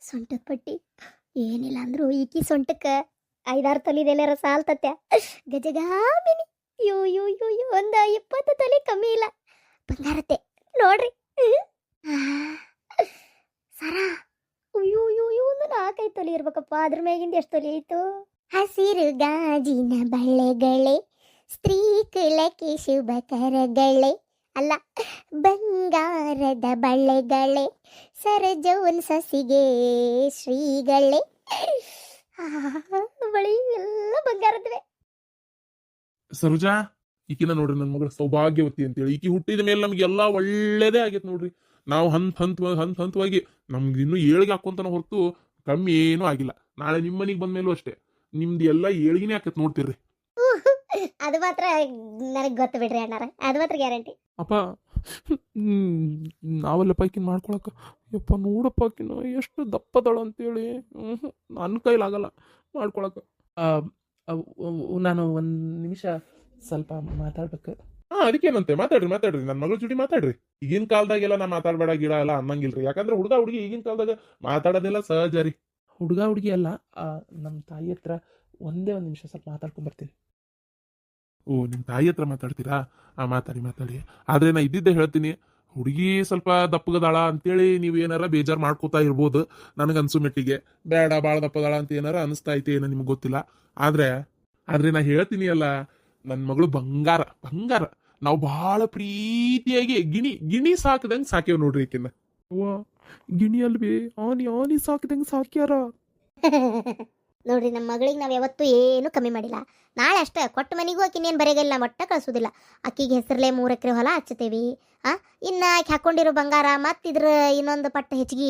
ಸೊಂಟದ ಪಟ್ಟಿ ಏನಿಲ್ಲ ಅಂದ್ರು ಈಕಿ ಸೊಂಟಕ್ಕ 5-6 ತೊಲಿದೆಲ್ಲಾರ ಸಾಲ್ತತ್ಯ ಗಜಗಾಮಿನಿ. ಯೋ ಯೋ ಯೋ ಯೋ ಒಂದ 20 ತೊಲಿ ಕಮ್ಮಿ ಇಲ್ಲ ಬಂಗಾರತೆ ನೋಡ್ರಿ. ಸರ ಅಯ್ಯೋ ಯೋ ಯೋ ಒಂದು 4-5 ತೊಲಿ ಇರ್ಬೇಕಪ್ಪ. ಅದ್ರ ಮ್ಯಾಗಿಂದ ಎಷ್ಟು ತೊಲಿ ಆಯ್ತು? ಹಸಿರು ಗಾಜಿನ ಬಳೆಗಳೇ ಸ್ತ್ರೀ ಕುಲಕ್ಕೆ ಶುಭ ಕರಗಳೇ, ಅಲ್ಲ ಬಂಗಾರದ ಬಳೆಗಳೇ ಸರಜೋನ್ ಸಸಿಗೆ ಶ್ರೀಗಳೇ. ಬಳಿ ಎಲ್ಲ ಬಂಗಾರದ್ವೆ. ಸರೋಜಾ, ಈಕಿನ ನೋಡ್ರಿ ನನ್ನ ಮಗಳ ಸೌಭಾಗ್ಯವತಿ ಅಂತೇಳಿ. ಈಕಿ ಹುಟ್ಟಿದ ಮೇಲೆ ನಮ್ಗೆಲ್ಲಾ ಒಳ್ಳೇದೇ ಆಗೈತೆ ನೋಡ್ರಿ. ನಾವು ಹಂತವಾಗಿ ನಮ್ಗೆ ಇನ್ನೂ ಏಳಿಗೆ ಹಾಕೊಂತಾನ ಹೊರತು ಕಮ್ಮಿ ಏನೂ ಆಗಿಲ್ಲ. ನಾಳೆ ನಿಮ್ಮ ಮನೆಗೆ ಬಂದ ಮೇಲೂ ಅಷ್ಟೇ ನಿಮ್ದು ಎಲ್ಲ ಏಳಿಗೆನೇ ಆಕತ್ ನೋಡ್ತೀರ್ರಿ. ಅದು ಮಾತ್ರ ನನಗೆ ಗೊತ್ತು ಬಿಡ್ರಿ ಅಣ್ಣಾರ, ಅದು ಮಾತ್ರ ಗ್ಯಾರಂಟಿ. ಅಪ್ಪ ನಾವೆಲ್ಲ ಪೈಕಿನ ಮಾಡ್ಕೊಳಕ ಯಪ್ಪ ನೋಡಪ್ಪ ಆಕಿನ ಎಷ್ಟು ದಪ್ಪದಳ ಅಂತೇಳಿ ನನ್ನ ಕೈಲಾಗಲ್ಲ ಮಾಡ್ಕೊಳಕ. ನಾನು ಒಂದು ನಿಮಿಷ ಸ್ವಲ್ಪ ಮಾತಾಡ್ಬೇಕು. ಅದಕ್ಕೇನಂತೆ, ಮಾತಾಡ್ರಿ ನನ್ನ ಮಗಳ ಜೋಡಿ ಮಾತಾಡ್ರಿ. ಈಗಿನ ಕಾಲದಾಗೆಲ್ಲ ನಾ ಮಾತಾಡ್ಬೇಡ ಗಿಡ ಎಲ್ಲ ಅನ್ನಂಗಿಲ್ರಿ. ಯಾಕಂದ್ರೆ ಹುಡುಗ ಹುಡುಗಿ ಈಗಿನ ಕಾಲದಾಗ ಮಾತಾಡೋದೆಲ್ಲ ಸಹಜ ರೀ. ಹುಡುಗ ಹುಡುಗಿ ಅಲ್ಲ, ನಮ್ಮ ತಾಯಿ ಹತ್ರ ಒಂದೇ ಒಂದು ನಿಮಿಷ ಸ್ವಲ್ಪ ಮಾತಾಡ್ಕೊಂಡ್ ಬರ್ತೀನಿ. ಓ, ನಿಮ್ಮ ತಾಯಿ ಹತ್ರ ಮಾತಾಡ್ತೀರಾ? ಮಾತಾಡಿ. ಆದ್ರೆ ನಾ ಇದ್ದಿದ್ದೆ ಹೇಳ್ತೀನಿ, ಹುಡುಗಿ ಸ್ವಲ್ಪ ದಪ್ಪಗದಾಳ ಅಂತೇಳಿ ನೀವು ಏನಾರ ಬೇಜಾರು ಮಾಡ್ಕೋತಾ ಇರ್ಬೋದು. ನನಗನ್ಸು ಮೆಟ್ಟಿಗೆ ಬೇಡ ಭಾಳ ದಪ್ಪದಾಳ ಅಂತ ಏನಾರ ಅನಿಸ್ತಾ ಐತೆ ಏನೋ ನಿಮ್ಗೆ ಗೊತ್ತಿಲ್ಲ. ಆದ್ರೆ ನಾ ಹೇಳ್ತೀನಿ ಅಲ್ಲ, ನನ್ನ ಮಗಳು ಬಂಗಾರ. ನಾವು ಬಹಳ ಪ್ರೀತಿಯಾಗಿ ಗಿಣಿ ಸಾಕದಂಗೆ ಸಾಕೇವ್ ನೋಡ್ರಿ ಈಕಿನ್ನ. ಗಿಣಿ ಅಲ್ವಿ, ಆನಿ ಸಾಕಿದಂಗೆ ಸಾಕ್ಯಾರ. ನೋಡ್ರಿ, ನಮ್ಮ ಮಗಳಿಗೆ ನಾವು ಯಾವತ್ತೂ ಏನು ಕಮ್ಮಿ ಮಾಡಿಲ್ಲ. ನಾಳೆ ಅಷ್ಟೇ ಕೊಟ್ಟ ಮನೆಗೂ ಆಕಿನೇನು ಬರೆಗಿಲ್ಲ, ಮೊಟ್ಟ ಕಳ್ಸೋದಿಲ್ಲ. ಅಕ್ಕಿಗೆ ಹೆಸರಲ್ಲೇ 3 ಎಕರೆ ಹೊಲ ಹಚ್ಚತೇವಿ. ಇನ್ನು ಆಕೆ ಹಾಕೊಂಡಿರೋ ಬಂಗಾರ ಮತ್ತಿದ್ರ ಇನ್ನೊಂದು ಪಟ್ಟು ಹೆಚ್ಚಿಗೆ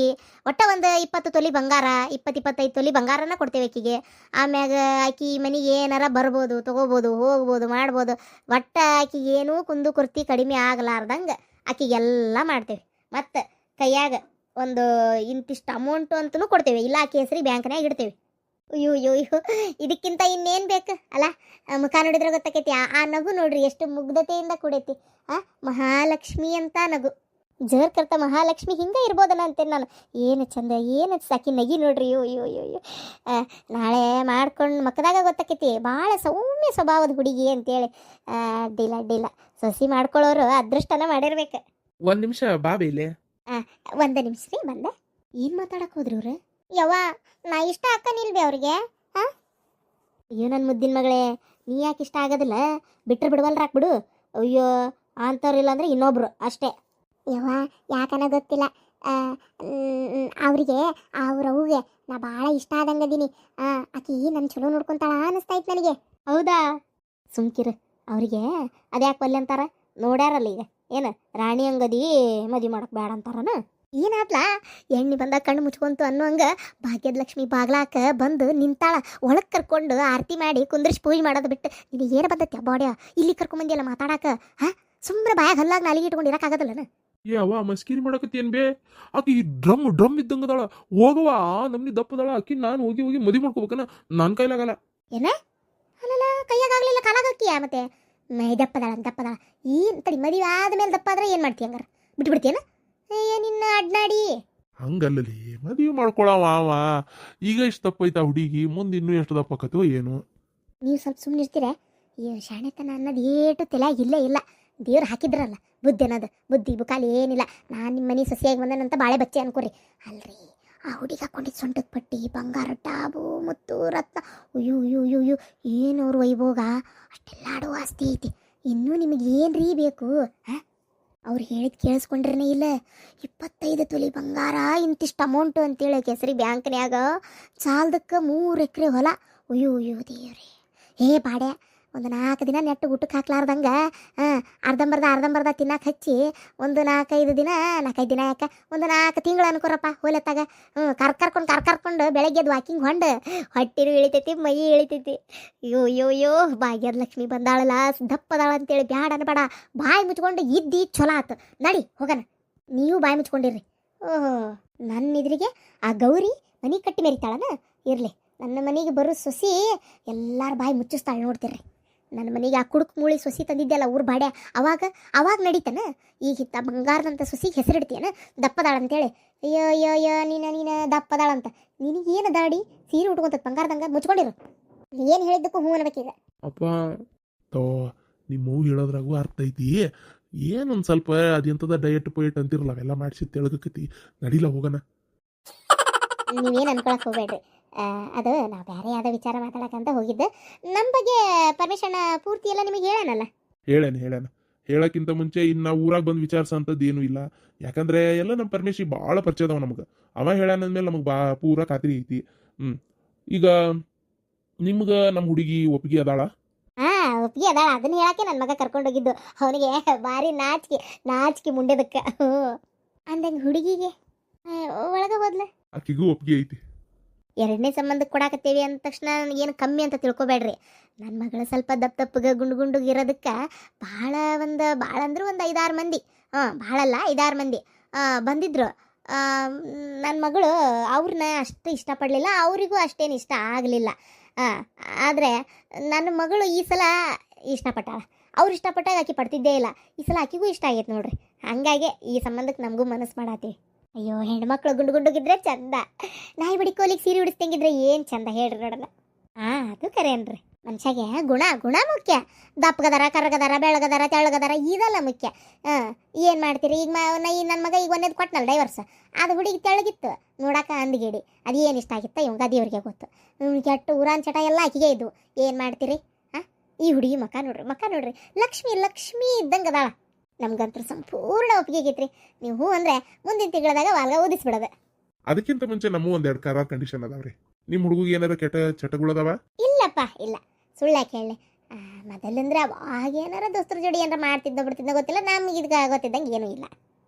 ಒಟ್ಟ ಒಂದು 20 ತೊಲಿ ಬಂಗಾರ, 20-25 ತೊಲಿ ಬಂಗಾರನ ಕೊಡ್ತೇವೆ ಆಕಿಗೆ. ಆಮ್ಯಾಗ ಆಕಿ ಮನೆಗೆ ಏನಾರ ಬರ್ಬೋದು, ತೊಗೋಬೋದು, ಹೋಗ್ಬೋದು, ಮಾಡ್ಬೋದು. ಒಟ್ಟ ಆಕಿಗೆ ಏನೂ ಕುಂದು ಕುರ್ತಿ ಕಡಿಮೆ ಆಗಲಾರ್ದಂಗೆ ಆಕಿಗೆಲ್ಲ ಮಾಡ್ತೇವೆ. ಮತ್ತು ಕೈಯಾಗ ಒಂದು ಇಂತಿಷ್ಟು ಅಮೌಂಟು ಅಂತಲೂ ಕೊಡ್ತೇವೆ. ಇಲ್ಲ ಆಕೆ ಹೆಸರಿಗೆ ಬ್ಯಾಂಕ್ನಾಗ ಇಡ್ತೇವೆ. ಅಯ್ಯೋ ಇದಕ್ಕಿಂತ ಇನ್ನೇನು ಬೇಕು ಅಲ್ಲ? ಮುಖ ನೋಡಿದ್ರೆ ಗೊತ್ತಾಕೈತಿ. ಆ ನಗು ನೋಡ್ರಿ ಎಷ್ಟು ಮುಗ್ಧತೆಯಿಂದ ಕೂಡೈತಿ. ಮಹಾಲಕ್ಷ್ಮಿ ಅಂತ ನಗು. ಜೋರ್ ಕರ್ತ ಮಹಾಲಕ್ಷ್ಮಿ ಹಿಂಗೆ ಇರ್ಬೋದನ ಅಂತೇನೆ ನಾನು. ಏನು ಚಂದ, ಏನು ಸಾಕಿ ನಗಿ ನೋಡ್ರಿ. ಅಯ್ಯೋ ನಾಳೆ ಮಾಡ್ಕೊಂಡು ಮಕ್ಕದಾಗ ಗೊತ್ತಾಕೈತಿ ಭಾಳ ಸೌಮ್ಯ ಸ್ವಭಾವದ ಹುಡುಗಿ ಅಂತೇಳಿ. ಅಡ್ಡಿಲ್ಲ ಸೊಸಿ ಮಾಡ್ಕೊಳ್ಳೋರು ಅದೃಷ್ಟನ ಮಾಡಿರ್ಬೇಕು. ಒಂದು ನಿಮಿಷ ಬಾಬಿ ಇಲ್ಲಿ. ಒಂದು ನಿಮಿಷ ರೀ, ಬಂದೆ. ಏನು ಮಾತಾಡಕ್ಕೆ ಹೋದ್ರಿ ಇವ್ರು? ಯವ್ವ, ನಾ ಇಷ್ಟ ಹಾಕನಿಲ್ಬಿ ಅವ್ರಿಗೆ. ಅಯ್ಯೋ ನನ್ನ ಮುದ್ದಿನ ಮಗಳೇ, ನೀ ಯಾಕೆ ಇಷ್ಟ ಆಗೋದಿಲ್ಲ? ಬಿಟ್ರೆ ಬಿಡುವಲ್ರಾಕ್ ಬಿಡು. ಅಯ್ಯೋ ಅಂಥವ್ರಿಲ್ಲ ಅಂದ್ರೆ ಇನ್ನೊಬ್ರು ಅಷ್ಟೇ. ಯವ್ವ, ಯಾಕನ ಗೊತ್ತಿಲ್ಲ, ಅವರಿಗೆ ಅವ್ರಿಗೆ ನಾ ಭಾಳ ಇಷ್ಟ ಆದಂಗದೀನಿ. ಆಕಿ ನನ್ನ ಚಲೋ ನೋಡ್ಕೊಂತಾಳ ಅನ್ನಿಸ್ತೈತೆ ನನಗೆ. ಹೌದಾ? ಸುಮ್ಕಿರು. ಅವರಿಗೆ ಅದ್ಯಾಕೆ ಒಲ್ಲೆ ಅಂತಾರ? ನೋಡ್ಯಾರಲ್ಲ ಈಗ ಏನು ರಾಣಿ ಅಂಗದಿ ಮದುವೆ ಮಾಡಕ್ಕೆ ಬೇಡ ಅಂತಾರನ? ಏನಾದ್ಲ ಎಣ್ಣೆ ಬಂದಾಗ ಕಣ್ಣು ಮುಚ್ಕೊಂತು ಅನ್ನೋ ಹಂಗೆ ಭಾಗ್ಯದ ಲಕ್ಷ್ಮಿ ಬಾಗ್ಲಾಕ ಬಂದು ನಿಂತಾಳ. ಒಳಗೆ ಕರ್ಕೊಂಡು ಆರತಿ ಮಾಡಿ ಕುಂದ್ರಿಸಿ ಪೂಜೆ ಮಾಡೋದು ಬಿಟ್ಟು ನಿನಗೆ ಏನು ಬಂದತ್ಯ ಬಾಡ್ಯ ಇಲ್ಲಿ ಕರ್ಕೊಂಬಂದಿಯಲ್ಲ ಮಾತಾಡಕ? ಸುಮ್ಮನೆ ಬಾಯಾಗ ಹಲ್ಲಾಗ ನಾಲಿಗೆ ಇಟ್ಕೊಂಡು ಇರೋಕ್ಕಾಗದಲ್ಲನ? ಯಾವ ಮಸ್ಕಿರಿ ಮಾಡಕತ್ತೇನ್ ಬೇ? ಆಕಿ ಡ್ರಮ್ ಇದ್ದಂಗದಾಳ. ಹೋಗವ ನಮ್ನಿ ದಪ್ಪದಾಳ. ಆಕಿ ನಾನು ಹೋಗಿ ಮದುವೆ ಮಾಡ್ಕೋಬೇಕನ? ನನ್ನ ಕೈಲಾಗಲ್ಲ. ಏನ? ಅಲ್ಲಲ್ಲ, ಕೈಯಾಗಲಿಲ್ಲ ಕಾಲಾಗಕ್ಕಿಯ ಮತ್ತೆ ದಪ್ಪದಾಳ. ಏನು ತಡಿ, ಮದುವೆ ಆದ್ಮೇಲೆ ದಪ್ಪ ಆದ್ರೆ ಏನು ಮಾಡ್ತೀಯ? ಹಂಗಾರ ಬಿಟ್ಬಿಡ್ತೀಯನ? ನಿನ್ನ ಅಡ್ನಾಡಿ ಹಂಗಲ್ಲಲಿ, ಮದುವೆ ಮಾಡ್ಕೊಳವ ಅವ. ಈಗ ಎಷ್ಟು ದಪ್ಪ ಐತಾ ಹುಡುಗಿ, ಮುಂದೆ ಇನ್ನೂ ಎಷ್ಟು ದಪ್ಪ ಆಕತ್ತೋ ಏನು? ನೀವು ಸ್ವಲ್ಪ ಸುಮ್ಮನೆ ಇರ್ತೀರ? ಈ ಶಾಣೆತನ ಅನ್ನೋದು ಏಟು ತಲೆಯಾಗಿಲ್ಲೇ ಇಲ್ಲ. ದೇವ್ರು ಹಾಕಿದ್ರಲ್ಲ ಬುದ್ಧಿ ಅನ್ನೋದು, ಬುದ್ಧಿ ಬುಕಾಲಿ ಏನಿಲ್ಲ. ನಾನು ನಿಮ್ಮ ಮನೆ ಸೊಸೆಯಾಗಿ ಬಂದನಂತ ಬಾಳೆ ಬಚ್ಚೆ ಅನ್ಕೋರಿ. ಅಲ್ರಿ, ಆ ಹುಡುಗಿ ಹಾಕೊಂಡಿದ್ದು ಸೊಂಟದ ಪಟ್ಟಿ, ಬಂಗಾರ, ಟಾಬು, ಮುತ್ತು, ರತ್ನ, ಅಯ್ಯೋ ಏನು ಅವ್ರ ವೈಭೋಗ. ಅಷ್ಟೆಲ್ಲ ಆಡೋ ಆಸ್ತಿ ಐತಿ. ಇನ್ನೂ ನಿಮಗೆ ಏನ್ರೀ ಬೇಕು? ಅವ್ರು ಹೇಳಿದ್ ಕೇಳಿಸ್ಕೊಂಡ್ರೇ ಇಲ್ಲ. 25 ತೊಲಿ ಬಂಗಾರ, ಇಂತಿಷ್ಟು ಅಮೌಂಟು ಅಂತೇಳಿ ಕೆಸರಿ ಬ್ಯಾಂಕ್ನ್ಯಾಗ ಸಾಲದಕ್ಕೆ 3 ಎಕರೆ ಹೊಲ. ಅಯ್ಯೋ ದೇವ್ರಿ. ಬಾಡೆ ಒಂದು 4 ದಿನ ನೆಟ್ಟು ಊಟಕ್ಕೆ ಹಾಕ್ಲಾರ್ದಂಗೆ ಅರ್ಧಂಬರ್ಧ ತಿನ್ನಕ್ಕೆ ಹಚ್ಚಿ ಒಂದು 4-5 ದಿನ ಯಾಕೆ ಒಂದು 4 ತಿಂಗಳು ಅನ್ಕೋರಪ್ಪ ಹೋಲತ್ತಾಗ. ಕರ್ಕೊಂಡು ಬೆಳಗ್ಗೆ ಅದು ವಾಕಿಂಗ್ ಹೊಂಡು ಹೊಟ್ಟಿನೂ ಇಳಿತೈತಿ, ಮೈ ಇಳಿತೈತಿ. ಅಯ್ಯೋ ಭಾಗ್ಯದ ಲಕ್ಷ್ಮಿ ಬಂದಾಳಲ್ಲ, ದಪ್ಪದಾಳ ಅಂತೇಳಿ ಬ್ಯಾಡ ಅನ್ಬೇಡ. ಬಾಯಿ ಮುಚ್ಕೊಂಡು ಇದ್ದಿ ಚೊಲೋ ಆತು. ನಡಿ ಹೋಗಣ. ನೀವು ಬಾಯಿ ಮುಚ್ಕೊಂಡಿರ್ರಿ. ನನ್ನ ಇದ್ರಿಗೆ ಆ ಗೌರಿ ಮನೆ ಕಟ್ಟಿ ಮೆರಿತಾಳನ? ಇರಲಿ, ನನ್ನ ಮನೆಗೆ ಬರೋ ಸೊಸಿ ಎಲ್ಲಾರ ಬಾಯಿ ಮುಚ್ಚಿಸ್ತಾಳೆ ನೋಡ್ತಿರ್ರಿ. ನನ್ನ ಮನೆಗೆ ಆ ಕುಡುಕ್ ಮೂಳಿ ಸೊಸಿ ತಂದಿದ್ದೆಲ್ಲ ಊರು ಬಾಡ್ಯ ಅವಾಗ ಅವಾಗ ನಡೀತಾನ. ಈಗ ಹಿತ್ತ ಬಂಗಾರದಂತ ಸೊಸಿಗೆ ಹೆಸರಿಡ್ತೀಯನ ದಪ್ಪದಾಳ ಅಂತೇಳಿ. ಅಯ್ಯೋ ಅಯ್ಯೋ ಅಯ್ಯೋ ನೀನು ದಪ್ಪದಾಳ ಅಂತ. ನಿನಗೇನು ದಾಡಿ ಸೀರೆ ಉಟ್ಕೊಂತ ಬಂಗಾರದಂಗ ಮುಚ್ಕೊಂಡಿರು. ಏನು ಹೇಳಿದ್ದಕ್ಕೂ ಹೂ ಅನ್ಬೇಕೀಗ. ಅಪ್ಪ ತೋ ನಿಮ್ಮ ಮೂವಿ ಹೇಳೋದ್ರಾಗೂ ಅರ್ಥ ಐತಿ. ಏನೊಂದು ಸ್ವಲ್ಪ ಅದೆಂಥದ ಡಯಟ್ ಪೊಯಟ್ ಅಂತಿರಲ್ಲ ಅವೆಲ್ಲ ಮಾಡಿಸಿ ತೆಳಗಕ್ಕತಿ. ನಡಿಲ್ಲ ಹೋಗೋಣ. ನೀವೇನು ಅನ್ಕೊಳಕ್ ಹೋಗ್ಬೇಡ್ರಿ. ಅದು ನಾವು ಬೇರೆ ಯಾವುದೋ ವಿಚಾರ ಮಾತಾಡಕ್ಕಂತ ಹೋಗಿದ್ದು. ನಮ್ಮ ಬಗ್ಗೆ ಪರ್ಮಿಷನ್ ಪೂರ್ತಿ ಎಲ್ಲ ನಿಮಗೆ ಹೇಳೋಣಲ್ಲ. ಹೇಳೇನ ಹೇಳಕ್ಕಿಂತ ಮುಂಚೆ ಇನ್ನು ನಾವು ಊರಾಗ ಬಂದು ವಿಚಾರಿಸೋಂಥದ್ದು ಏನೂ ಇಲ್ಲ. ಯಾಕಂದ್ರೆ ಎಲ್ಲ ನಮ್ಮ ಪರಮೇಶಿ ಭಾಳ ಪರಿಚಯ ಅದಾವ ನಮ್ಗೆ. ಅವ ಹೇಳಾನಂದ್ಮೇಲೆ ನಮಗೆ ಪೂರ ಖಾತ್ರಿ ಐತಿ. ಈಗ ನಿಮ್ಗೆ ನಮ್ಮ ಹುಡುಗಿ ಒಪ್ಪಿಗೆ ಅದಾಳ? ಒಪ್ಪಿಗೆ ಅದಾಳ. ಅದನ್ನ ಹೇಳಕ್ಕೆ ನನ್ನ ಮಗ ಕರ್ಕೊಂಡೋಗಿದ್ದು. ಅವನಿಗೆ ಭಾರಿ ನಾಚಿಕೆ ಮುಂಡೆದಕ್ಕೆ. ಅಂದಂಗೆ ಹುಡುಗಿಗೆ ಒಳಗೆ ಹೋದ್ಲ. ಆಕಿಗೂ ಒಪ್ಪಿಗೆ ಐತಿ. ಎರಡನೇ ಸಂಬಂಧಕ್ಕೆ ಕೊಡಾಕತ್ತೇವಿ ಅಂದ ತಕ್ಷಣ ಏನು ಕಮ್ಮಿ ಅಂತ ತಿಳ್ಕೊಬೇಡ್ರಿ. ನನ್ನ ಮಗಳು ಸ್ವಲ್ಪ ದಪ್ಪಗೆ ಗುಂಡುಗೆ ಇರೋದಕ್ಕೆ ಭಾಳ ಅಂದ್ರೆ ಒಂದು 5-6 ಮಂದಿ, ಭಾಳಲ್ಲ 5-6 ಮಂದಿ ಬಂದಿದ್ರು. ನನ್ನ ಮಗಳು ಅವ್ರನ್ನ ಅಷ್ಟು ಇಷ್ಟಪಡಲಿಲ್ಲ, ಅವರಿಗೂ ಅಷ್ಟೇನು ಇಷ್ಟ ಆಗಲಿಲ್ಲ. ಆದರೆ ನನ್ನ ಮಗಳು ಈ ಸಲ ಇಷ್ಟಪಟ್ಟಾಳ. ಅವ್ರು ಇಷ್ಟಪಟ್ಟಾಗ ಆಕೆ ಪಡ್ತಿದ್ದೇ ಇಲ್ಲ. ಈ ಸಲ ಆಕೆಗೂ ಇಷ್ಟ ಆಗೈತೆ ನೋಡ್ರಿ. ಹಂಗಾಗಿ ಈ ಸಂಬಂಧಕ್ಕೆ ನಮಗೂ ಮನಸ್ಸು ಮಾಡತ್ತೀವಿ. ಅಯ್ಯೋ ಹೆಣ್ಮಕ್ಳು ಗುಂಡುಗಿದ್ರೆ ಚಂದ. ನಾಯಿ ಬಡಿಕೋಲಿಗೆ ಸೀರೆ ಉಡಿಸ್ದಂಗಿದ್ರೆ ಏನು ಚಂದ ಹೇಳ್ರಿ ನೋಡಲ್ಲ. ಅದು ಕರೇನ್ರಿ. ಮನುಷ್ಯಗೆ ಗುಣ ಮುಖ್ಯ. ದಪ್ಪಗದಾರ, ಕರ್ಗದಾರ, ಬೆಳಗದಾರ, ತೆಳ್ಳಗದಾರ ಇದೆಲ್ಲ ಮುಖ್ಯ. ಏನು ಮಾಡ್ತೀರಿ ಈಗ ನನ್ನ ಮಗ ಈಗ ಒಂದೇದು ಕೊಟ್ಟನಲ್ಲ ಡೈವರ್ಸ್. ಅದು ಹುಡುಗಿ ತೆಳ್ಳಗಿತ್ತು ನೋಡಾಕ ಅಂದ್ಗೇಡಿ. ಅದು ಏನು ಇಷ್ಟ ಆಗಿತ್ತ ಇವಂಗ ದೇವ್ರಿಗೆ ಗೊತ್ತು. ಕೆಟ್ಟು ಊರಾನ್ ಚಟ ಎಲ್ಲ ಆಕಿಗೆ ಇದ್ವು. ಏನು ಮಾಡ್ತೀರಿ? ಈ ಹುಡುಗಿ ಮಕ್ಕ ನೋಡ್ರಿ ಲಕ್ಷ್ಮಿ ಇದ್ದಂಗೆ ಅದಾಳ. ನಮ್ಗಂತೂ ಸಂಪೂರ್ಣ ಒಪ್ಪಿಗೆ ಆಗೈತ್ರಿ. ನೀವು ಹೂ ಅಂದರೆ ಮುಂದಿನ ತಿಂಗಳದಾಗ ವಾಲ್ಗ ಓದಿಸ್ಬಿಡೋದು. ಅದಕ್ಕಿಂತ ಮುಂಚೆ ನಮ್ಮ ಒಂದೆರಡು ಕರಾರ್ ಕಂಡೀಷನ್ ಅದಾವ್ರಿ. ನಿಮ್ಮ ಹುಡುಗಿಗೆ ಏನಾರ ಕೆಟ್ಟ ಚಟಗಳದಾವ? ಇಲ್ಲಪ್ಪ, ಇಲ್ಲ, ಸುಳ್ಳಾಕೆ ಹೇಳಿ. ಮೊದಲಂದ್ರೆ ಅವಾಗ ಏನಾರ ದೋಸ್ತರ ಜೋಡಿ ಏನಾರ ಬಿಡ್ತಿದ್ದೋ ಗೊತ್ತಿಲ್ಲ. ನಮ್ಗೆ ಇದಕ್ಕೆ ಗೊತ್ತಿದ್ದಂಗೆ ಏನೂ ಇಲ್ಲ.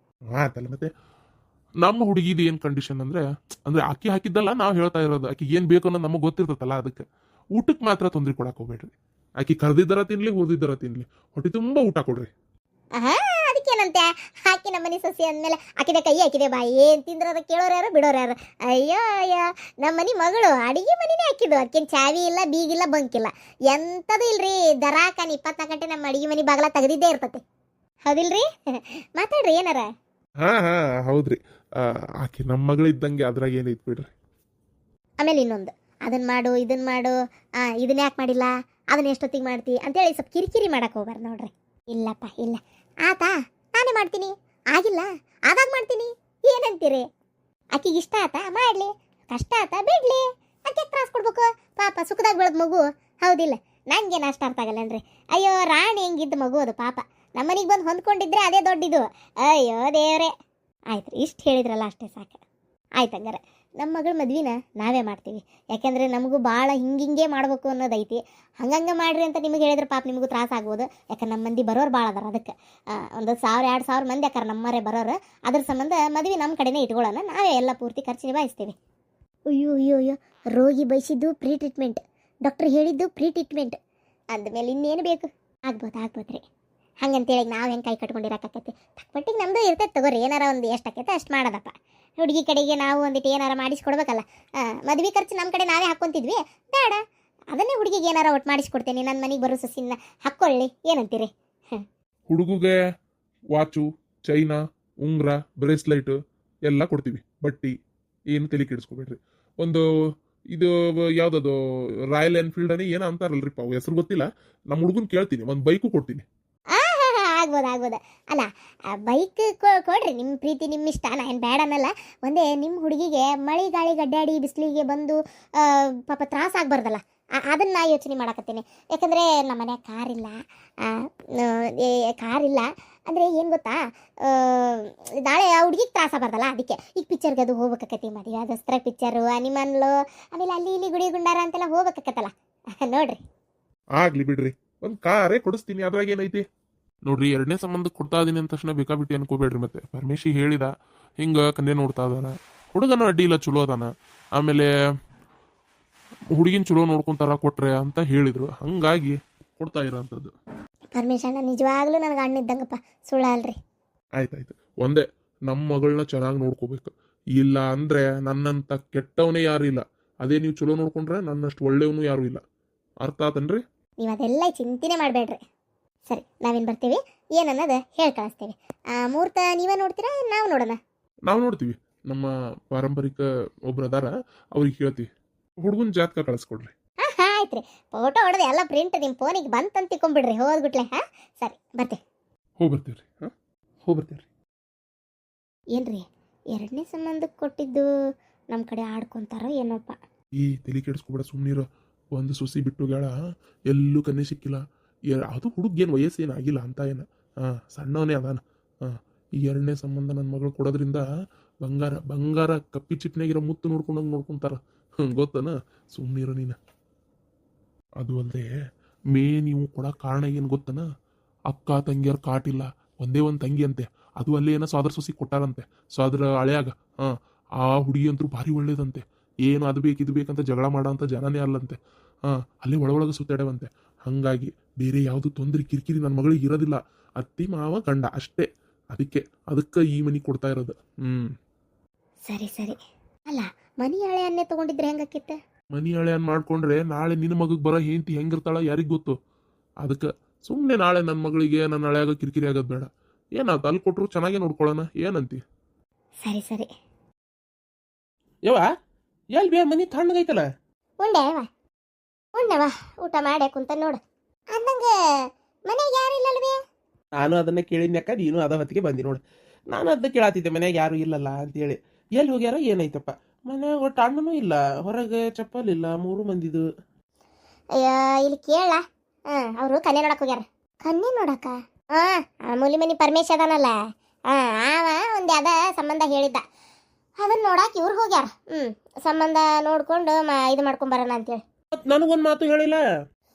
ಆತಲ್ಲ ಮತ್ತೆ ನಮ್ಮ ಹುಡುಗಿದು ಏನು ಕಂಡೀಷನ್ ಅಂದ್ರೆ ಅಕ್ಕಿ ಹಾಕಿದ್ದಲ್ಲ ನಾವು ಹೇಳ್ತಾ ಇರೋದು. ಆಕಿಗೆ ಏನು ಬೇಕು ಅನ್ನೋದು ನಮಗೆ ಗೊತ್ತಿರ್ತಲ್ಲ. ಅದಕ್ಕೆ ಊಟಕ್ಕೆ ಮಾತ್ರ ತೊಂದರೆ ಕೊಡಕ್ಕೆ ಹೋಗ್ಬೇಡ್ರಿ. ಆಕಿ ಕರೆದಿದ್ದಾರ ತಿನ್ಲಿ, ಓದಿದ್ದಾರ ತಿನ್ಲಿ, ಹೊಟ್ಟೆ ತುಂಬ ಊಟ ಕೊಡ್ರಿ. ಅದಕ್ಕೇನಂತೆ ಹಾಕಿ ನಮ್ಮ ಮನೆ ಸೊಸೆ ಅಂದಮೇಲೆ ಹಾಕಿದೆ ಕೈ ಹಾಕಿದೆ ಬಾಯಿ ಏನು ತಿಂದ್ರ ಕೇಳೋರು ಯಾರು ಬಿಡೋರು ಯಾರು? ಅಯ್ಯೋ ನಮ್ಮ ಮನೆ ಮಗಳು ಅಡಿಗೆ ಮನೆನೇ ಹಾಕಿದ್ದು. ಅದಕ್ಕೇನು ಚಾವಿ ಇಲ್ಲ, ಬೀಗಿಲ್ಲ, ಬಂಕಿಲ್ಲ, ಎಂಥದ್ದು ಇಲ್ರಿ. ದರಾಕಾನಿ 24 ಗಂಟೆ ನಮ್ಮ ಅಡಿಗೆ ಮನೆ ಬಾಗಲ ತೆಗೆದಿದ್ದೇ ಇರ್ತತೆ. ಹೌದಿಲ್ರಿ? ಮಾತಾಡ್ರಿ ಏನಾರ. ಹೌದ್ರಿ. ಆಕಿ ನಮ್ಮ ಮಗಳು ಇದ್ದಂಗೆ, ಅದ್ರಾಗ ಏನೈತ್ ಬಿಡ್ರಿ. ಆಮೇಲೆ ಇನ್ನೊಂದು, ಅದನ್ನ ಮಾಡು ಇದನ್ನ ಮಾಡು, ಇದನ್ನ ಯಾಕೆ ಮಾಡಿಲ್ಲ, ಅದನ್ನ ಎಷ್ಟೊತ್ತಿಗೆ ಮಾಡ್ತಿ ಅಂತೇಳಿ ಸ್ವಲ್ಪ ಕಿರಿಕಿರಿ ಮಾಡಕ್ಕೆ ಹೋಗ್ಬಾರ್ದು ನೋಡ್ರಿ. ಇಲ್ಲಪ್ಪ ಇಲ್ಲ, ಆತಾ ನಾನೇ ಮಾಡ್ತೀನಿ, ಆಗಿಲ್ಲ ಆದಾಗ ಮಾಡ್ತೀನಿ, ಏನಂತೀರಿ? ಆಕಿಗೆ ಇಷ್ಟ ಆತ ಮಾಡಲಿ, ಕಷ್ಟ ಆತ ಬಿಡ್ಲಿ, ಅದಕ್ಕೆ ತ್ರಾಸ ಕೊಡ್ಬೇಕು? ಪಾಪ ಸುಖದಾಗ ಬೆಳೆದ ಮಗು, ಹೌದಿಲ್ಲ? ನಂಗೇನು ಅಷ್ಟು ಅರ್ಥ ಆಗಲ್ಲನ್ರಿ. ಅಯ್ಯೋ ರಾಣಿ ಹೆಂಗಿದ್ದ ಮಗು ಅದು ಪಾಪ. ನಮ್ಮನಿಗೆ ಬಂದು ಹೊಂದ್ಕೊಂಡಿದ್ರೆ ಅದೇ ದೊಡ್ಡದು. ಅಯ್ಯೋ ದೇವ್ರೆ. ಆಯ್ತು ರೀ, ಇಷ್ಟು ಹೇಳಿದ್ರಲ್ಲ ಅಷ್ಟೇ ಸಾಕು. ಆಯ್ತು ಹಂಗಾರೆ ನಮ್ಮ ಮಗಳ ಮದ್ವಿನ ನಾವೇ ಮಾಡ್ತೀವಿ. ಯಾಕೆಂದರೆ ನಮಗೂ ಭಾಳ ಹಿಂಗೆ ಮಾಡಬೇಕು ಅನ್ನೋದೈತಿ. ಹಂಗಂಗೆ ಮಾಡ್ರಿ ಅಂತ ನಿಮಗೆ ಹೇಳಿದ್ರೆ ಪಾಪ ನಿಮಗೂ ತ್ರಾಸ ಆಗ್ಬೋದು. ಯಾಕಂದ್ರೆ ನಮ್ಮ ಮಂದಿ ಬರೋರು ಭಾಳ ಅದಾರ. ಅದಕ್ಕೆ ಒಂದು 1000-2000 ಮಂದಿ ಯಾಕಾರ ನಮ್ಮರೇ ಬರೋರು. ಅದ್ರ ಸಂಬಂಧ ಮದ್ವೆ ನಮ್ಮ ಕಡೆನೇ ಇಟ್ಕೊಳ್ಳೋಣ. ನಾವೇ ಎಲ್ಲ ಪೂರ್ತಿ ಖರ್ಚು ನಿಭಾಯಿಸ್ತೀವಿ. ಅಯ್ಯೋ ರೋಗಿ ಬಯಸಿದ್ದು ಪ್ರೀ ಟ್ರೀಟ್ಮೆಂಟ್, ಡಾಕ್ಟ್ರ್ ಹೇಳಿದ್ದು ಪ್ರೀ ಟ್ರೀಟ್ಮೆಂಟ್ ಅಂದಮೇಲೆ ಇನ್ನೇನು ಬೇಕು? ಆಗ್ಬೋದು ರೀ. ಹಂಗಂತೇಳಿ ನಾವು ಹೆಂಗೆ ಕೈ ಕಟ್ಕೊಂಡಿರೋಕ್ಕಾಕೈತಿ? ತಕ್ಕಮಟ್ಟಿಗೆ ನಮ್ಮದು ಇರ್ತೈತೆ ತಗೋರಿ. ಏನಾರ ಒಂದು ಎಷ್ಟು ಆಕೈತೆ ಅಷ್ಟು ಮಾಡೋದಪ್ಪ. ಹುಡುಗಿ ಕಡೆಗೆ ನಾವು ಒಂದಿಟ್ಟು ಏನಾರ ಮಾಡಿಸ್ಕೊಡ್ಬೇಕಲ್ಲ. ಮದ್ವೆ ಖರ್ಚು ನಮ್ಮ ಕಡೆ ನಾವೇ ಹಾಕ್ಕೊಂತಿದ್ವಿ, ಬೇಡ ಅದನ್ನೇ ಹುಡುಗಿಗೆ ಏನಾರ ಒಟ್ಟು ಮಾಡಿಸ್ಕೊಡ್ತೇನೆ. ನನ್ನ ಮನೆಗೆ ಬರೋ ಸೊಸಿನ ಹಾಕ್ಕೊಳ್ಳಿ, ಏನಂತೀರಿ? ಹುಡುಗಿಗೆ ವಾಚು, ಚೈನಾ, ಉಂಗ್ರ, ಬ್ರೇಸ್ಲೈಟ್ ಎಲ್ಲ ಕೊಡ್ತೀವಿ. ಬಟ್ಟಿ ಏನು ತಲೆ ಕೆಡಿಸ್ಕೊಬೇಡ್ರಿ. ಒಂದು ಇದು ಯಾವುದದು ರಾಯಲ್ ಎನ್ಫೀಲ್ಡ್ ಅನೇ ಏನೋ ಅಂತಾರಲ್ರಿಪ್ಪ, ಅವು ಹೆಸರು ಗೊತ್ತಿಲ್ಲ. ನಮ್ಮ ಹುಡುಗನ್ ಕೇಳ್ತೀನಿ, ಒಂದು ಬೈಕು ಕೊಡ್ತೀನಿ. ಆಗ್ಬೋದು. ಅಲ್ಲ, ಬೈಕ್ ಕೊಡ್ರಿ, ನಿಮ್ಮ ಪ್ರೀತಿ ನಿಮ್ಮ ಇಷ್ಟ, ನಾ ಏನು ಬೇಡ ಅನ್ನಲ್ಲ. ಒಂದೇ ನಿಮ್ಮ ಹುಡುಗಿಗೆ ಮಳೆ ಗಾಳಿ ಗಡ್ಡಾಡಿ ಬಿಸಿಲಿಗೆ ಬಂದು ಪಾಪ ತ್ರಾಸ ಆಗ್ಬಾರ್ದಲ್ಲ, ಅದನ್ನು ನಾ ಯೋಚನೆ ಮಾಡಕತ್ತೀನಿ. ಯಾಕಂದರೆ ನಮ್ಮ ಮನ್ಯಾಗ ಕಾರಿಲ್ಲ ಅಂದರೆ ಏನು ಗೊತ್ತಾ, ನಾಳೆ ಆ ಹುಡುಗಿಗೆ ತ್ರಾಸ ಆಗ್ಬಾರ್ದಲ್ಲ. ಅದಕ್ಕೆ ಈಗ ಪಿಕ್ಚರ್ಗೆ ಅದು ಹೋಗ್ಬೇಕಾಕತಿ. ಮದುವೆ ದಸರಾ ಪಿಕ್ಚರು, ಅನಿಮಲ್ಲು, ಆಮೇಲೆ ಅಲ್ಲಿ ಇಲ್ಲಿ ಗುಡಿ ಗುಂಡಾರ ಅಂತೆಲ್ಲ ಹೋಗ್ಬೇಕಾಕತ್ತಲ್ಲ. ನೋಡ್ರಿ, ಆಗ್ಲಿ ಬಿಡ್ರಿ, ಒಂದು ಕಾರೇ ಕೊಡಿಸ್ತೀನಿ, ಅದ್ರಾಗ ಏನೈತಿ ನೋಡ್ರಿ. ಎರಡನೇ ಸಂಬಂಧಕ್ಕೆ ಕೊಡ್ತಾ ಇದೀನಿ ಅಂದ ತಕ್ಷಣ ಬೇಕಾಬಿಟ್ಟಿ ಅನ್ಕೋಬೇಡ್ರಿ. ಮತ್ತೆ ಪರಮೇಶಿ ಹೇಳಿದ ಹಿಂಗೆ ಕನ್ಯೆ ನೋಡ್ತಾ ಇದಾನ, ಹುಡುಗನ ಅಡ್ಡಿ ಇಲ್ಲ, ಚಲೋ ಅದಾನ. ಆಮೇಲೆ ಹುಡುಗಿನ ಚಲೋ ನೋಡ್ಕೊಂತಾರ ಕೊಟ್ರೆ ಅಂತ ಹೇಳಿದ್ರು, ಹಂಗಾಗಿ ಕೊಡ್ತಾ ಇರೋಂಥದ್ದು. ಪರಮೇಶಣ್ಣ ನಿಜವಾಗ್ಲೂ ನನಗೆ ಅಣ್ಣ ಇದ್ದಂಗಪ್ಪ, ಸುಳ್ಳ ಅಲ್ರಿ. ಆಯ್ತಾಯ್ತು, ಒಂದೇ ನಮ್ಮ ಮಗಳನ್ನ ಚೆನ್ನಾಗಿ ನೋಡ್ಕೋಬೇಕು. ಇಲ್ಲ ಅಂದ್ರೆ ನನ್ನಂತ ಕೆಟ್ಟವನೇ ಯಾರು ಇಲ್ಲ. ಅದೇ ನೀವು ಚಲೋ ನೋಡ್ಕೊಂಡ್ರೆ ನನ್ನಷ್ಟು ಒಳ್ಳೆಯವನು ಯಾರು ಇಲ್ಲ. ಅರ್ಥ ಆತನ್ರಿ? ನೀವು ಅದೆಲ್ಲ ಚಿಂತೆನೆ ಮಾಡಬೇಡ್ರಿ. ಸರಿ, ನಾವೇನು ಬರ್ತೀವಿ ಏನನ್ನೋದು ಹೇಳಿ ಕಳಿಸ್ತೇವೆ. ಮುಹೂರ್ತ ನೀವೇ ನೋಡ್ತೀರಾ, ನಾವು ನೋಡೋಣ? ನಾವು ನೋಡ್ತೀವಿ. ನಮ್ಮ ಪಾರಂಪರಿಕ ಒಬ್ರು ಅದಾರ, ಅವ್ರಿಗೆ ಹೇಳ್ತೀವಿ. ಹುಡುಗನ ಜಾತಕ ಕಳಿಸ್ಕೊಡ್ರಿ. ಹಾಂ ಆಯ್ತು ರೀ. ಫೋಟೋ ಹೊಡೆದು ಎಲ್ಲ ಪ್ರಿಂಟ್ ನಿಮ್ಮ ಫೋನಿಗೆ ಬಂತಂತ ತಿಳ್ಕೊಂಬಿಡ್ರಿ ಹೋದ್ಬಿಟ್ಲೆ. ಹಾಂ ಸರಿ, ಬರ್ತೀವಿ. ಹೋಗಿ ಬರ್ತೀವಿ ರೀ. ಹಾಂ, ಹೋಗಿ ಬರ್ತೀವಿ ರೀ. ಏನ್ರಿ ಎರಡನೇ ಸಂಬಂಧಕ್ಕೆ ಕೊಟ್ಟಿದ್ದು ನಮ್ಮ ಕಡೆ ಆಡ್ಕೊಂತಾರೋ ಏನೋಪ್ಪ. ಈ ತಲೆ ಕೆಡಿಸ್ಕೊಬೇಡ, ಸುಮ್ಮನಿರೋ. ಒಂದು ಸುಸಿ ಬಿಟ್ಟು ಗಾಳ ಎಲ್ಲೂ ಕನ್ನೆ ಸಿಕ್ಕಿಲ್ಲ. ಅದು ಹುಡುಗೇನು ವಯಸ್ಸೇನು ಆಗಿಲ್ಲ ಅಂತ ಏನು. ಹಾಂ, ಸಣ್ಣವನೇ ಅದಾನ. ಹಾಂ, ಈ ಎರಡನೇ ಸಂಬಂಧ ನನ್ನ ಮಗಳು ಕೊಡೋದ್ರಿಂದ ಬಂಗಾರ ಬಂಗಾರ ಕಪ್ಪಿ ಚಿಪ್ನಾಗಿರೋ ಮುತ್ತು ನೋಡ್ಕೊಂಡಂಗೆ ನೋಡ್ಕೊಂತಾರ. ಗೊತ್ತನ? ಸುಮ್ಮನಿರೋ ನೀನು. ಅದು ಅಲ್ಲದೆ ನೀವು ಕೊಡೋ ಕಾರಣ ಏನು ಗೊತ್ತನ? ಅಕ್ಕ ತಂಗಿಯರ ಕಾಟಿಲ್ಲ, ಒಂದೇ ಒಂದು ತಂಗಿ ಅಂತೆ. ಅದು ಅಲ್ಲೇ ಏನೋ ಸೋದರ ಸೊಸಿ ಕೊಟ್ಟಾರಂತೆ, ಸೋದರ ಹಳೆಯಾಗ. ಹಾಂ, ಆ ಹುಡುಗಿ ಅಂತೂ ಭಾರಿ ಒಳ್ಳೇದಂತೆ. ಏನು ಅದು ಬೇಕು ಇದು ಬೇಕಂತ ಜಗಳ ಮಾಡೋ ಅಂತ ಜನನೇ ಅಲ್ಲಂತೆ. ಹಾಂ, ಅಲ್ಲೇ ಒಳಗೆ ಸುತ್ತಾಡವಂತೆ. ಹಾಗಾಗಿ ಬೇರೆ ಯಾವುದು ತೊಂದರೆ ಕಿರಿಕಿರಿ ನನ್ನ ಮಗಳಿಗೆ ಇರೋದಿಲ್ಲ. ಅತ್ತಿ ಮಾವ ಗಂಡ ಅಷ್ಟೇ. ಅದಕ್ಕೆ ಈ ಮನೆ ಕೊಡ್ತಾ ಇರೋದು. ಸರಿ ಸರಿ. ಅಲ್ಲ, ಮನಿ ಹಳೆ ಅನ್ನೇ ತಗೊಂಡಿದ್ರೆ ಹೆಂಗಾಕಿತ್ತೆ? ಮನಿ ಹಳೆಯನ್ ಮಾಡ್ಕೊಂಡ್ರೆ ನಾಳೆ ನಿನ್ನ ಮಗಗೆ ಬರೋ ಹೆಂಡತಿ ಹೆಂಗಿರ್ತಾಳ ಯಾರಿಗೆ ಗೊತ್ತು? ಅದಕ್ಕೆ ಸುಮ್ಮನೆ ನಾಳೆ ನನ್ನ ಮಗಳಿಗೆ ನನ್ನ ಹಳೆಯಾಗ ಕಿರಿಕಿರಿ ಆಗೋದು ಬೇಡ. ಏನಾಯ್ತು, ಅಲ್ಲಿ ಕೊಟ್ಟರು ಚೆನ್ನಾಗೇ ನೋಡ್ಕೊಳ್ಳೋಣ, ಏನಂತಿ? ಸರಿ ಸರಿ. ಯವ್ವ ಎಲ್ಲಿ ಬೇ ಮನೆ ತಣ್ಣಗೈತಲ್ಲ? ಉಂಡೆವ ಊಟ ಮಾಡೇ ಕುಂತ ನೋಡು. ಅಂದಂಗೆ ಮನೆಗೆ ಯಾರಿಲ್ಲಲ್ವೇ? ನಾನು ಅದನ್ನ ಕೇಳಿದ್ನ್ಯಾಕ, ನೀನು ಅದ ಹೊತ್ತಿಗೆ ಬಂದಿ ನೋಡು. ನಾನು ಅದನ್ನ ಕೇಳಾತಿದ್ದೆ ಮನ್ಯಾಗ ಯಾರು ಇಲ್ಲಲ್ಲ ಅಂತೇಳಿ. ಎಲ್ಲಿ ಹೋಗ್ಯಾರ ಏನೈತಪ್ಪ? ಮನ್ಯಾಗ ಒಟ್ಟು ಅಣ್ಣನೂ ಇಲ್ಲ, ಹೊರಗೆ ಚಪ್ಪಲ್ ಇಲ್ಲ, 3 ಮಂದಿದು. ಅಯ್ಯೋ ಇಲ್ಲಿ ಕೇಳ. ಅವರು ಕನ್ಯೆ ನೋಡಕ್ ಹೋಗ್ಯಾರ. ಕನ್ಯೆ ನೋಡಕ? ಮೂಲಿ ಮನಿ ಪರಮೇಶ್ ಅದಾನಲ್ಲ, ಆವ ಒಂದು ಯಾವ್ದ ಸಂಬಂಧ ಹೇಳಿದ್ದ, ಅದನ್ನ ನೋಡಾಕ ಇವ್ರು ಹೋಗ್ಯಾರ. ಸಂಬಂಧ ನೋಡ್ಕೊಂಡು ಇದು ಮಾಡ್ಕೊಂಡ್ ಬರೋಣ ಅಂತೇಳಿ. ನನಗೊಂದು ಮಾತು ಹೇಳಿಲ್ಲ.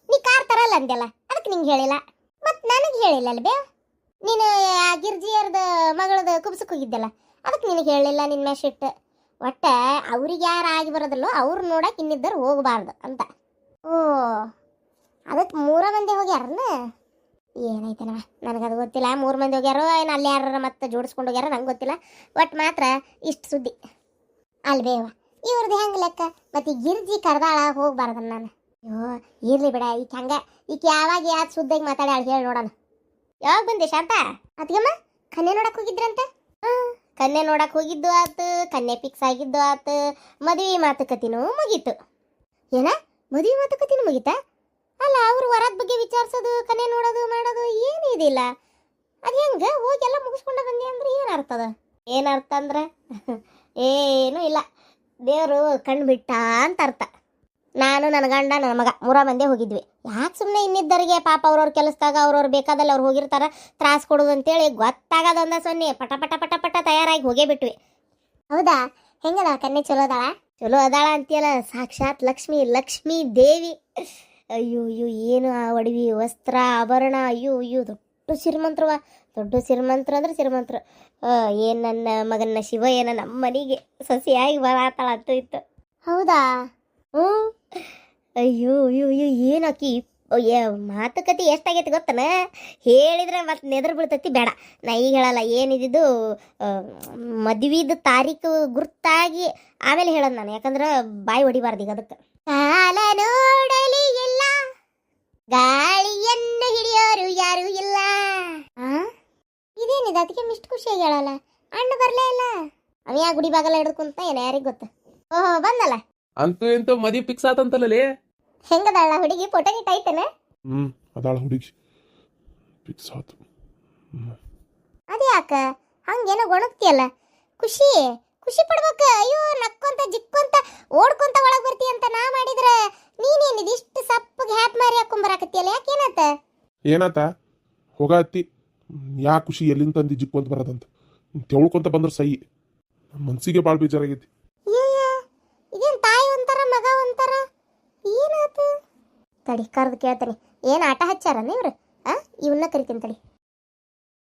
ನೀ ಕಾರ್ ತರಲ್ಲ ಅಂದೆಲ್ಲ, ಅದಕ್ಕೆ ನಿಂಗೆ ಹೇಳಿಲ್ಲ. ಮತ್ ನನಗೆ ಹೇಳಿಲ್ಲ ಅಲ್ಬೇ? ನೀನು ಆ ಗಿರ್ಜಿಯರ್ದ ಮಗಳದ ಕುಬ್ಸಕ್ಕೆ ಹೋಗಿದ್ದೆಲ್ಲ, ಅದಕ್ಕೆ ನಿನಗೆ ಹೇಳಿಲ್ಲ. ನಿನ್ನ ಮೆಶಿಟ್ ಒಟ್ಟ ಅವ್ರಿಗೆ ಯಾರು ಆಗಿ ಬರೋದಿಲ್ಲೋ ಅವ್ರು ನೋಡಕ್ಕೆ ಇನ್ನಿದ್ದರು ಹೋಗಬಾರ್ದು ಅಂತ. ಓ, ಅದಕ್ಕೆ 3 ಮಂದಿ ಹೋಗ್ಯಾರನ? ಏನೈತೇನವ, ನನಗದು ಗೊತ್ತಿಲ್ಲ. 3 ಮಂದಿ ಹೋಗ್ಯಾರೋ ಏನು ಅಲ್ಲಿ ಯಾರ ಮತ್ತೆ ಜೋಡಿಸ್ಕೊಂಡು ಹೋಗ್ಯಾರ ನಂಗೆ ಗೊತ್ತಿಲ್ಲ. ಒಟ್ಟು ಮಾತ್ರ ಇಷ್ಟು ಸುದ್ದಿ ಅಲ್ಬೇವ. ಇವ್ರದ್ದು ಹೆಂಗೆ ಲೆಕ್ಕ? ಮತ್ತು ಈ ಗಿರ್ಜಿ ಕರ್ದಾಳ ಹೋಗ್ಬಾರ್ದ ನಾನು? ಅಯ್ಯೋ ಇರ್ಲಿ ಬಿಡ. ಈಗ ಯಾವಾಗ ಯಾವ್ದು ಸುದ್ದಾಗಿ ಮಾತಾಡಿ ಹೇಳಿ ನೋಡೋಣ. ಯಾವಾಗ ಬಂದೆ ಶಾಂತ? ಅದಕ್ಕಮ್ಮ ಕನ್ಯೆ ನೋಡಕ್ಕೆ ಹೋಗಿದ್ರಂತೆ. ಕನ್ಯೆ ನೋಡಕ್ಕೆ ಹೋಗಿದ್ದು ಆತು, ಕನ್ಯೆ ಫಿಕ್ಸ್ ಆಗಿದ್ದು ಆತು, ಮದುವೆ ಮಾತುಕತೆನೂ ಮುಗೀತು. ಏನ ಮದುವೆ ಮಾತುಕತೆನೂ ಮುಗೀತಾ? ಅಲ್ಲ, ಅವ್ರು ವರದ ಬಗ್ಗೆ ವಿಚಾರಿಸೋದು, ಕನ್ಯೆ ನೋಡೋದು ಮಾಡೋದು ಏನು ಇದಿಲ್ಲ. ಅದು ಹೆಂಗೆ ಹೋಗಿ ಎಲ್ಲ ಮುಗಿಸ್ಕೊಂಡ ಬಂದಿ ಅಂದ್ರೆ ಏನರ್ಥದ? ಏನರ್ಥ ಅಂದ್ರೆ ಏನೂ ಇಲ್ಲ, ದೇವರು ಕಣ್ಣು ಬಿಟ್ಟ ಅಂತ ಅರ್ಥ. ನಾನು ನನ್ನ ಗಂಡ ನನ್ನ ಮಗ 3 ಮಂದಿ ಹೋಗಿದ್ವಿ. ಯಾಕೆ ಸುಮ್ಮನೆ ಇನ್ನಿದ್ದರಿಗೆ ಪಾಪ ಅವ್ರವ್ರ ಕೆಲಸದಾಗ ಅವ್ರವ್ರು ಬೇಕಾದಲ್ಲಿ ಅವ್ರು ಹೋಗಿರ್ತಾರ, ತ್ರಾಸ ಕೊಡೋದು ಅಂತೇಳಿ ಗೊತ್ತಾಗೋದೊಂದ ಸೊನ್ನೆ ಪಟ ಪಟ ಪಟ ಪಟ ತಯಾರಾಗಿ ಹೋಗೇ ಬಿಟ್ವಿ. ಹೌದಾ? ಹೆಂಗದ ಕನ್ಯೆ? ಚಲೋ ಅದಾಳ? ಚಲೋ ಅದಾಳ ಅಂತೀಯಲ್ಲ, ಸಾಕ್ಷಾತ್ ಲಕ್ಷ್ಮೀ ದೇವಿ. ಅಯ್ಯೋ ಅಯ್ಯೋ, ಏನು ಆ ಒಡವಿ ವಸ್ತ್ರ ಆಭರಣ, ಅಯ್ಯೋ ದೊಡ್ಡ ಶ್ರೀಮಂತ್ರವ. ದೊಡ್ಡ ಶ್ರೀಮಂತ್ರ ಅಂದ್ರೆ ಶ್ರೀಮಂತ್ರ. ಏನು ನನ್ನ ಮಗನ ಶಿವ ಏನ ನಮ್ಮ ಮನೆಗೆ ಸೊಸೆಯಾಗಿ ಬರತ್ತಾಳ ಅಂತೂ ಇತ್ತು. ಹೌದಾ? ಅಯ್ಯೋ ಅಯ್ಯೋ ಅಯ್ಯೋ, ಏನಾಕಿ ಮಾತುಕತೆ ಎಷ್ಟಾಗೈತಿ ಗೊತ್ತನ? ಹೇಳಿದ್ರೆ ಮತ್ತೆ ನೆದರ್ ಬೀಳ್ತೈತಿ. ಬೇಡ, ನಾ ಈಗ ಹೇಳಲ್ಲ. ಏನಿದ್ದು ಮದ್ವಿದ ತಾರೀಕು ಗುರ್ತಾಗಿ ಆಮೇಲೆ ಹೇಳೋದು ನಾನು, ಯಾಕಂದ್ರೆ ಬಾಯಿ ಹೊಡಿಬಾರ್ದು ಈಗ. ಅದಕ್ಕೆ ಕಾಲ ನೋಡಲಿ ಇಲ್ಲ, ಗಾಳಿಯನ್ನು ಹಿಡಿಯೋರು ಯಾರು ಇಲ್ಲ. ಇದೇನಿದೆ? ಅದಕ್ಕೆ ಮಿಷ್ಟು ಖುಷಿಯಾಗಿ ಹೇಳಲ್ಲ. ಅಣ್ಣ ಬರಲೇ ಇಲ್ಲ. ಅವನ್ಯಾ ಗುಡಿ ಬಾಗಲ್ಲ ಹಿಡ್ಕೊಂತ ಏನ, ಯಾರಿಗೆ ಗೊತ್ತ? ಓಹೋ, ಬಂದಲ್ಲ. ಅಂತೂ ಎಂತೂ ಮದುವೆ ಫಿಕ್ಸ್ ಆತಂತಲ್ಲೇ. ಹೆಂಗದಾಳ ಹುಡುಗಿ? ಫೋಟೋ ಗಿಟ್ ಐತನ? ಅದಾಳ ಹುಡುಗಿ, ಫಿಕ್ಸ್ ಆತು. ಅದ್ಯಾಕ ಹಂಗೇನೋ ಗೊಣಗ್ತಿಯಲ್ಲ? ಖುಷಿ ಪಡ್ಬೇಕು. ಅಯ್ಯೋ, ನಕ್ಕೊಂತ ಜಿಕ್ಕೊಂತ ಓಡ್ಕೊಂತ ಒಳಗೆ ಬರ್ತಿ ಅಂತ ನಾ ಮಾಡಿದ್ರೆ ನೀನೇನಿದ್ ಇಷ್ಟು ಸಪ್ಪಗೆ ಹ್ಯಾಪ್ ಮಾರಿ ಹಾಕೊಂಬರಾಕತ್ತಿಯಲ್ಲ? ಯಾಕೇನಾತ? ಏನಾತ? ಹೋಗತ್ತಿ. ಯಾ ಖುಷಿ ಎಲ್ಲಿಂದ ತಂದು ಜಿಕ್ಕೊಂತ ಬರೋದಂತ ತೆಳ್ಕೊಂತ ಬಂದ್ರೆ ಸೈ. ಮನ್ಸಿಗೆ ಭಾಳ ಬೇಜಾರಾಗೈತಿ. ಇದೇನು ತಾಯಿ ಒಂಥರ ಮಗ ಒಂಥರ, ಏನಾತ? ತಡಿ ಕರೆದು ಕೇಳ್ತಾನೆ. ಏನು ಆಟ ಹಚ್ಚಾರನ ಇವ್ರು? ಇವನ್ನ ಕರಿತೀನಿ ತಡಿ.